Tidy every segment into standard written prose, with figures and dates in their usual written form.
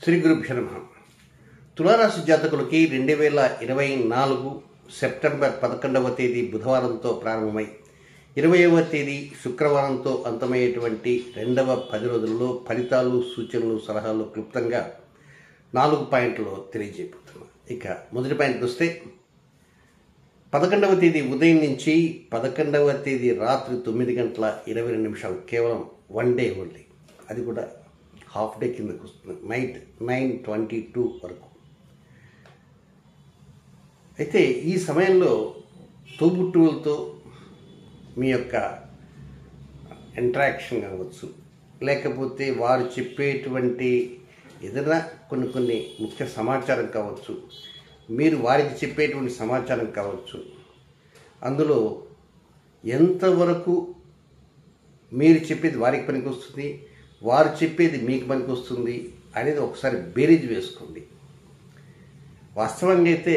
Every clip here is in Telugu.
శ్రీ గురుభ్యో నమః. తులారాశి జాతకులకి 2024 సెప్టెంబర్ 11వ తేదీ బుధవారంతో ప్రారంభమై 20వ తేదీ శుక్రవారంతో అంతమయ్యేటువంటి రెండవ 10 రోజుల్లో ఫలితాలు, సూచనలు, సలహాలు క్లుప్తంగా 4 పాయింట్లు తెలియజేయబోతున్నాం. ఇక మొదటి పాయింట్కి వస్తే 11వ తేదీ ఉదయం నుంచి 11వ తేదీ రాత్రి 9:22 కేవలం 1 డే ఓన్లీ, అది కూడా హాఫ్ డే కిందకు వస్తుంది, నైట్ 9:22 వరకు. అయితే ఈ సమయంలో తోబుట్టువులతో మీ యొక్క ఇంటరాక్షన్ కావచ్చు, లేకపోతే వారు చెప్పేటువంటి ఏదైనా కొన్ని ముఖ్య సమాచారం కావచ్చు, మీరు వారికి చెప్పేటువంటి సమాచారం కావచ్చు, అందులో ఎంతవరకు మీరు చెప్పేది వారికి పనికి వస్తుంది, వారు చెప్పేది మీకు పనికి వస్తుంది అనేది ఒకసారి బేరీజ్ వేసుకోండి. వాస్తవంగా అయితే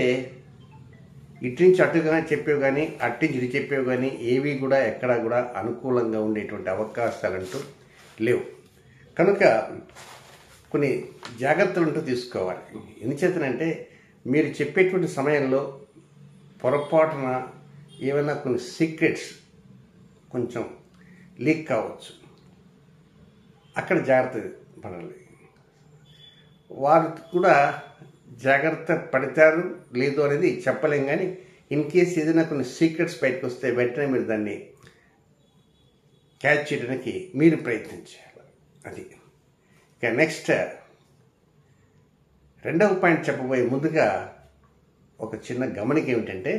ఇటు నుంచి అటుగా చెప్పేవి కానీ అటు నుంచి ఇటు చెప్పేవి కానీ ఏవి కూడా ఎక్కడా కూడా అనుకూలంగా ఉండేటువంటి అవకాశాలంటూ లేవు. కనుక కొన్ని జాగ్రత్తలు తీసుకోవాలి. ఎందుచేతనంటే మీరు చెప్పేటువంటి సమయంలో పొరపాటున ఏమైనా కొన్ని సీక్రెట్స్ కొంచెం లీక్ కావచ్చు, అక్కడ జాగ్రత్త పడాలి. వారు కూడా జాగ్రత్త పడతారు లేదు అనేది చెప్పలేం, కానీ ఇన్ కేస్ ఏదైనా కొన్ని సీక్రెట్స్ బయటకు వస్తే వెంటనే మీరు దాన్ని క్యాచ్ చేయడానికి మీరు ప్రయత్నించాలి. అది ఇక నెక్స్ట్ రెండవ పాయింట్ చెప్పబోయే ముందుగా ఒక చిన్న గమనిక ఏమిటంటే,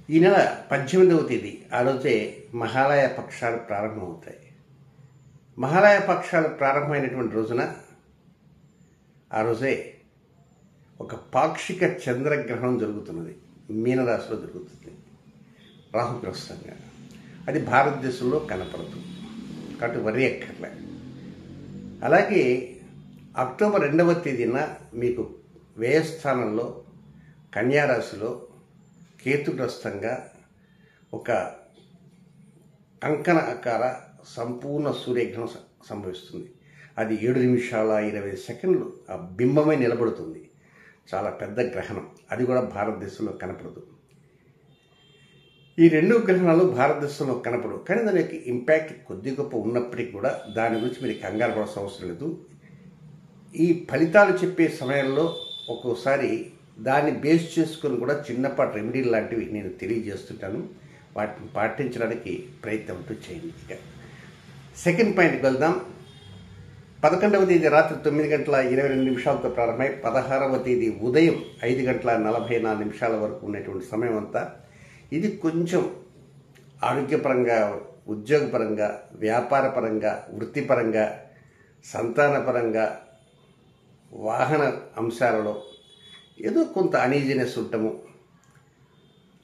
ఈ నెల 18వ తేదీ ఆ రోజే మహాలయ పక్షాలు ప్రారంభమవుతాయి. మహాలయ పక్షాలు ప్రారంభమైనటువంటి రోజున ఆ రోజే ఒక పాక్షిక చంద్రగ్రహణం జరుగుతున్నది, మీనరాశిలో జరుగుతుంది, రాహుగ్రస్తంగా. అది భారతదేశంలో కనపడదు కాబట్టి వరి ఎక్కర్లే. అలాగే అక్టోబర్ 2వ తేదీన మీకు వ్యయస్థానంలో కన్యారాశిలో కేతుగ్రస్తంగా ఒక కంకణ ఆకార సంపూర్ణ సూర్యగ్రహణం సంభవిస్తుంది. అది 7 నిమిషాల 20 సెకండ్లు ఆ బింబమై నిలబడుతుంది. చాలా పెద్ద గ్రహణం, అది కూడా భారతదేశంలో కనపడదు. ఈ 2 గ్రహణాలు భారతదేశంలో కనపడవు, కానీ దాని యొక్క ఇంపాక్ట్ కొద్ది గొప్ప ఉన్నప్పటికీ కూడా దాని గురించి మీరు కంగారు పడాల్సిన అవసరం లేదు. ఈ ఫలితాలు చెప్పే సమయంలో ఒక్కోసారి దాన్ని బేస్ చేసుకొని కూడా చిన్నపాటి రెమెడీ లాంటివి నేను తెలియజేస్తుంటాను, వాటిని పాటించడానికి ప్రయత్నం చేయండి. ఇక సెకండ్ పాయింట్కి వెళ్దాం. 11వ తేదీ రాత్రి 9:22 ప్రారంభమై 16వ తేదీ ఉదయం 5:44 వరకు ఉన్నటువంటి సమయం అంతా ఇది కొంచెం ఆరోగ్యపరంగా, ఉద్యోగపరంగా, వ్యాపారపరంగా, వృత్తిపరంగా, సంతానపరంగా, వాహన అంశాలలో ఏదో కొంత అనీజీనెస్ ఉండటము,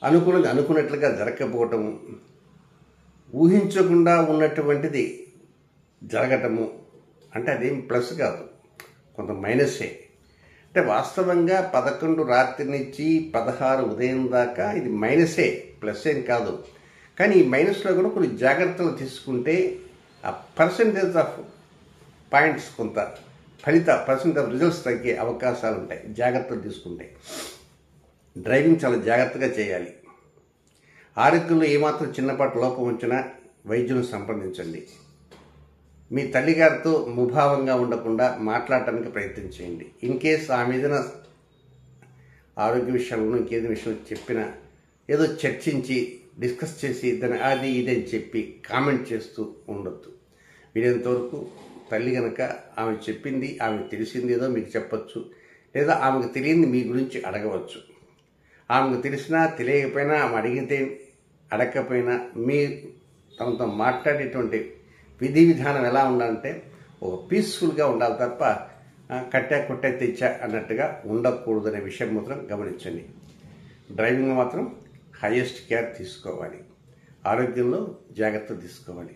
అనుకున్నట్లుగా జరగకపోవటము, ఊహించకుండా ఉన్నటువంటిది జరగటము, అంటే అదేం ప్లస్ కాదు, కొంత మైనస్సే. అంటే వాస్తవంగా 11 రాత్రి నుంచి 16 ఉదయం దాకా ఇది మైనసే, ప్లస్ ఏం కాదు. కానీ ఈ మైనస్లో కూడా కొన్ని జాగ్రత్తలు తీసుకుంటే ఆ పర్సంటేజ్ ఆఫ్ పాయింట్స్, కొంత పర్సెంట్ ఆఫ్ రిజల్ట్స్ తగ్గే అవకాశాలు ఉంటాయి జాగ్రత్తలు తీసుకుంటే. డ్రైవింగ్ చాలా జాగ్రత్తగా చేయాలి. ఆరోగ్యంలో ఏమాత్రం చిన్నపాటి లోపం వచ్చినా వైద్యులను సంప్రదించండి. మీ తల్లిగారితో ముభావంగా ఉండకుండా మాట్లాడటానికి ప్రయత్నం చేయండి. ఇన్ కేస్ ఆమె ఏదైనా ఆరోగ్య విషయంలో ఇంకేదైనా విషయం చెప్పినా ఏదో చర్చించి డిస్కస్ చేసి దాన్ని అది ఇది అని చెప్పి కామెంట్ చేస్తూ ఉండొద్దు. వీలైనంతవరకు తల్లి కనుక ఆమె చెప్పింది, ఆమెకు తెలిసింది ఏదో మీకు చెప్పచ్చు, లేదా ఆమెకు తెలియంది మీ గురించి అడగవచ్చు. ఆమెకు తెలిసినా తెలియకపోయినా, ఆమె అడిగితే అడగకపోయినా మీ తనతో మాట్లాడేటువంటి విధి విధానం ఎలా ఉండాలంటే ఒక పీస్ఫుల్గా ఉండాలి తప్ప కట్టా కొట్టే తెచ్చా అన్నట్టుగా ఉండకూడదు అనే విషయం మాత్రం గమనించండి. డ్రైవింగ్ మాత్రం హైయెస్ట్ కేర్ తీసుకోవాలి. ఆరోగ్యంలో జాగ్రత్త తీసుకోవాలి.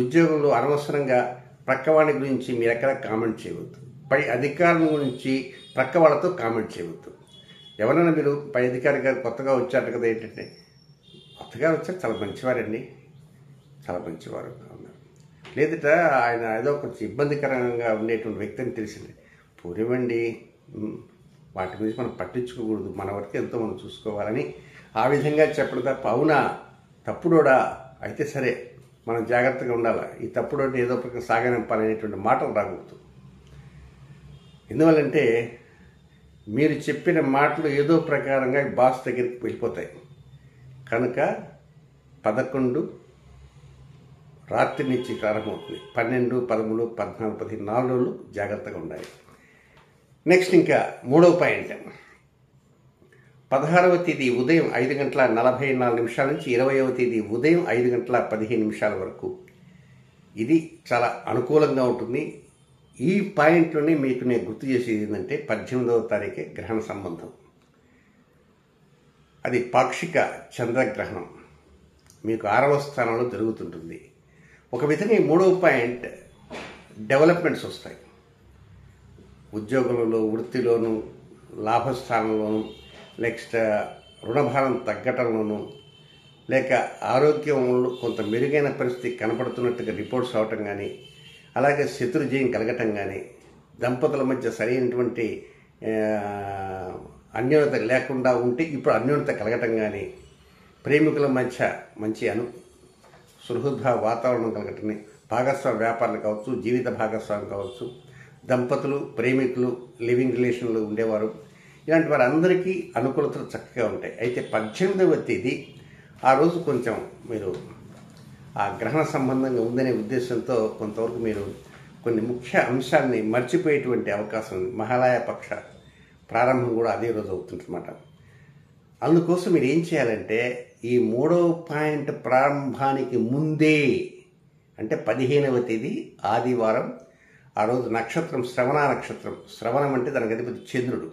ఉద్యోగంలో అనవసరంగా ప్రక్కవాడి గురించి మీరు ఎక్కడ కామెంట్ చేయవద్దు. పై అధికారుల గురించి ప్రక్క వాళ్ళతో కామెంట్ చేయవద్దు. ఎవరైనా మీరు పై అధికారి గారు కొత్తగా వచ్చారు కదా, ఏంటంటే కొత్తగా వచ్చారు, చాలా మంచివారండి, చాలా మంచివారు ఉన్నారు, లేదట ఆయన ఏదో కొంచెం ఇబ్బందికరంగా ఉండేటువంటి వ్యక్తి అని తెలిసింది. పూర్వమండి, వాటి గురించి మనం పట్టించుకోకూడదు, మన వరకు ఎంతో మనం చూసుకోవాలని ఆ విధంగా చెప్పడం తప్ప, అవునా తప్పుడోడా అయితే సరే మనం జాగ్రత్తగా ఉండాలి, ఈ తప్పుడోటి ఏదో ప్రకారం సాగనింపాలనేటువంటి మాటలు రాకూడదు. ఎందువల్లంటే మీరు చెప్పిన మాటలు ఏదో ప్రకారంగా బాస్ దగ్గరికి వెళ్ళిపోతాయి. కనుక 11 రాత్రి నుంచి ప్రారంభమవుతుంది. 12, 13, 14, 15 4 రోజులు జాగ్రత్తగా ఉండాలి. నెక్స్ట్ ఇంకా 3వ పాయింట్, 16వ తేదీ ఉదయం 5:44 నుంచి 20వ తేదీ ఉదయం 5:15 వరకు ఇది చాలా అనుకూలంగా ఉంటుంది. ఈ పాయింట్లోనే మీకు నేను గుర్తు చేసేది ఏంటంటే 18వ తారీఖే గ్రహణ సంబంధం. అది పాక్షిక చంద్రగ్రహణం మీకు 6వ స్థానంలో జరుగుతుంటుంది. ఒక విధంగా ఈ 3వ పాయింట్ డెవలప్మెంట్స్ వస్తాయి. ఉద్యోగులలో, వృత్తిలోను, లాభస్థానంలోను, నెక్స్ట్ రుణభారం తగ్గటంలోనూ, లేక ఆరోగ్యంలో కొంత మెరుగైన పరిస్థితి కనపడుతున్నట్టుగా రిపోర్ట్స్ అవటం కానీ, అలాగే శత్రుజయం కలగటం కానీ, దంపతుల మధ్య సరైనటువంటి అన్యోన్యత లేకుండా ఉంటే ఇప్పుడు అన్యోన్యత కలగటం కానీ, ప్రేమికుల మధ్య మంచి సుహృద వాతావరణం కలగటం, భాగస్వామ్య వ్యాపారాలు కావచ్చు, జీవిత భాగస్వామి కావచ్చు, దంపతులు, ప్రేమికులు, లివింగ్ రిలేషన్లో ఉండేవారు, ఇలాంటి వారందరికీ అనుకూలతలు చక్కగా ఉంటాయి. అయితే 18వ తేదీ ఆ రోజు కొంచెం మీరు ఆ గ్రహణ సంబంధంగా ఉందనే ఉద్దేశంతో కొంతవరకు మీరు కొన్ని ముఖ్య అంశాన్ని మర్చిపోయేటువంటి అవకాశం ఉంది. మహాలయ పక్ష ప్రారంభం కూడా అదే రోజు అవుతుందన్నమాట. అందుకోసం మీరు ఏం చేయాలంటే ఈ 3వ పాయింట్ ప్రారంభానికి ముందే, అంటే 15వ తేదీ ఆదివారం, ఆ రోజు నక్షత్రం శ్రవణ నక్షత్రం. శ్రవణం అంటే దానికి అధిపతి చంద్రుడు.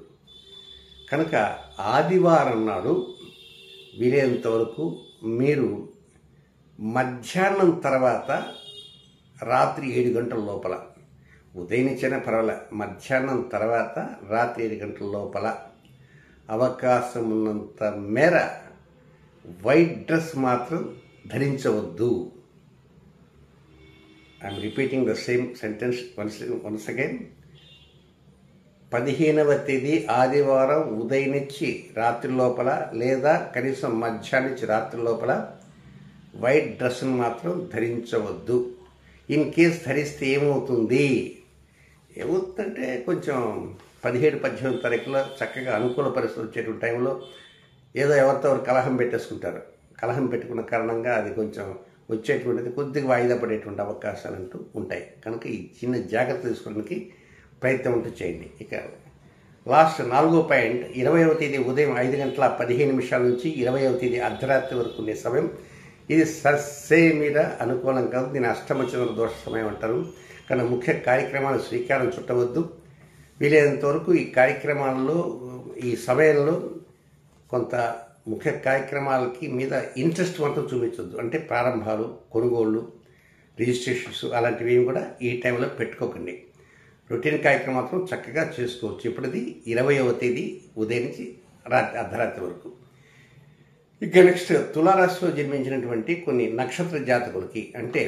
కనుక ఆదివారం నాడు వీలైనంత వరకు మీరు మధ్యాహ్నం తర్వాత రాత్రి 7 గంటల లోపల, ఉదయం నుంచైనా పర్వాలే, మధ్యాహ్నం తర్వాత రాత్రి 7 గంటల లోపల అవకాశం ఉన్నంత మేర వైట్ డ్రెస్ మాత్రం ధరించవద్దు. I'm repeating the same sentence once again. 15వ తేదీ ఆదివారం ఉదయం నుంచి రాత్రి లోపల, లేదా కనీసం మధ్యాహ్నం నుంచి రాత్రి లోపల వైట్ డ్రెస్ను మాత్రం ధరించవద్దు. ఇన్ కేస్ ధరిస్తే ఏమవుతుందంటే కొంచెం 17, 18 తారీఖులో చక్కగా అనుకూల పరిస్థితులు వచ్చేటువంటి టైంలో ఏదో ఎవరితో ఎవరు కలహం పెట్టేసుకుంటారు. కలహం పెట్టుకున్న కారణంగా అది కొంచెం వచ్చేటువంటిది కొద్దిగా వాయిదా పడేటువంటి అవకాశాలు అంటూ ఉంటాయి. కనుక ఈ చిన్న జాగ్రత్త తీసుకోవడానికి ప్రయత్నం అంటూ చేయండి. ఇక లాస్ట్ 4వ పాయింట్, 20వ తేదీ ఉదయం 5:15 నుంచి 20వ తేదీ అర్ధరాత్రి వరకు ఉండే సమయం. ఇది సస్సేమీర అనుకూలం కాదు. దీని అష్టమచంద్ర దోష సమయం అంటారు. కానీ ముఖ్య కార్యక్రమాలు శ్రీకారం చుట్టవద్దు. వీలైనంత వరకు ఈ కార్యక్రమాల్లో, ఈ సమయంలో కొంత ముఖ్య కార్యక్రమాలకి మీద ఇంట్రెస్ట్ మాత్రం చూపించవద్దు. అంటే ప్రారంభాలు, కొనుగోళ్ళు, రిజిస్ట్రేషన్స్ అలాంటివి ఏమి కూడా ఈ టైంలో పెట్టుకోకండి. రొటీన్ కార్యక్రమం మాత్రం చక్కగా చేసుకోవచ్చు. ఇప్పుడుది 20వ తేదీ ఉదయం నుంచి అర్ధరాత్రి వరకు. ఇక నెక్స్ట్ తులారాశిలో జన్మించినటువంటి కొన్ని నక్షత్ర జాతకులకి, అంటే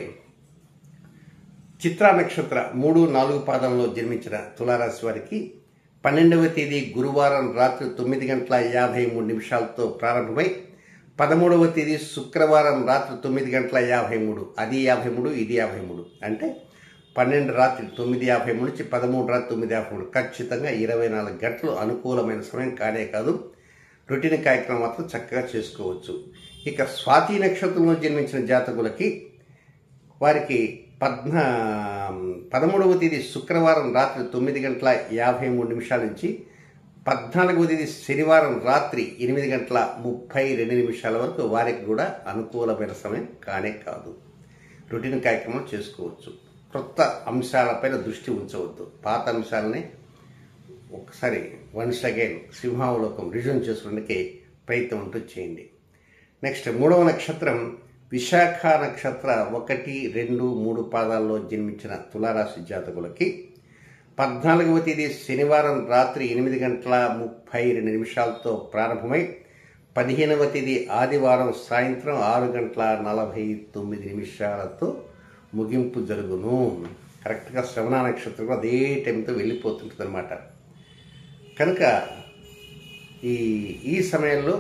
చిత్రా నక్షత్ర 3, 4 పాదంలో జన్మించిన తులారాశి వారికి 12వ తేదీ గురువారం రాత్రి 9:53 ప్రారంభమై 13వ తేదీ శుక్రవారం రాత్రి 9:53, అది 53, ఇది 53, అంటే 12 రాత్రి 9:53 నుంచి 13 రాత్రి 9:53, ఖచ్చితంగా 24 గంటలు అనుకూలమైన సమయం కానే కాదు. రొటీన్ కార్యక్రమం మాత్రం చక్కగా చేసుకోవచ్చు. ఇక స్వాతి నక్షత్రంలో జన్మించిన జాతకులకి వారికి 13వ తేదీ శుక్రవారం రాత్రి 9:53 నుంచి 14వ తేదీ శనివారం రాత్రి 8:32 వరకు వారికి కూడా అనుకూలమైన సమయం కానే కాదు. రొటీన్ కార్యక్రమం చేసుకోవచ్చు. కొత్త అంశాలపైన దృష్టి ఉంచవద్దు. పాత అంశాలని ఒకసారి వన్స్ అగైన్ సింహావలోకం రిజూమ్ చేసుకోవడానికి ప్రయత్నం అంటూ చేయండి. నెక్స్ట్ 3వ నక్షత్రం విశాఖ నక్షత్ర 1, 2, 3 పాదాల్లో జన్మించిన తులారాశి జాతకులకి 14వ తేదీ శనివారం రాత్రి 8:32 ప్రారంభమై 15వ తేదీ ఆదివారం సాయంత్రం 6:49 ముగింపు జరుగును. కరెక్ట్గా శ్రవణ నక్షత్రం అదే టైంతో వెళ్ళిపోతుంటుంది అనమాట. కనుక ఈ సమయంలో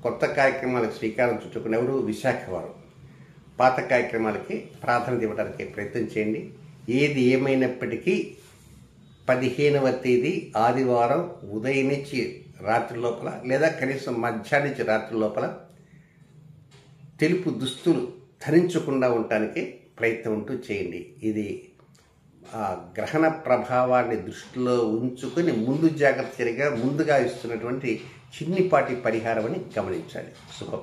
కొత్త కార్యక్రమాలకు శ్రీకారం చుట్టుకుని ఎవరు విశాఖ వారు పాత కార్యక్రమాలకి ప్రాధాన్యత ఇవ్వడానికి ప్రయత్నం చేయండి. ఏది ఏమైనప్పటికీ 15వ తేదీ ఆదివారం ఉదయం నుంచి రాత్రి లోపల లేదా కనీసం మధ్యాహ్నం నుంచి రాత్రి లోపల తెలుపు దుస్తులు ధరించకుండా ఉండటానికి ప్రయత్నం ఉంటూ చేయండి. ఇది ఆ గ్రహణ ప్రభావాన్ని దృష్టిలో ఉంచుకొని ముందు జాగ్రత్త చర్యగా ముందుగా ఇస్తున్నటువంటి చిన్నిపాటి పరిహారం అని గమనించాలి. శుభం.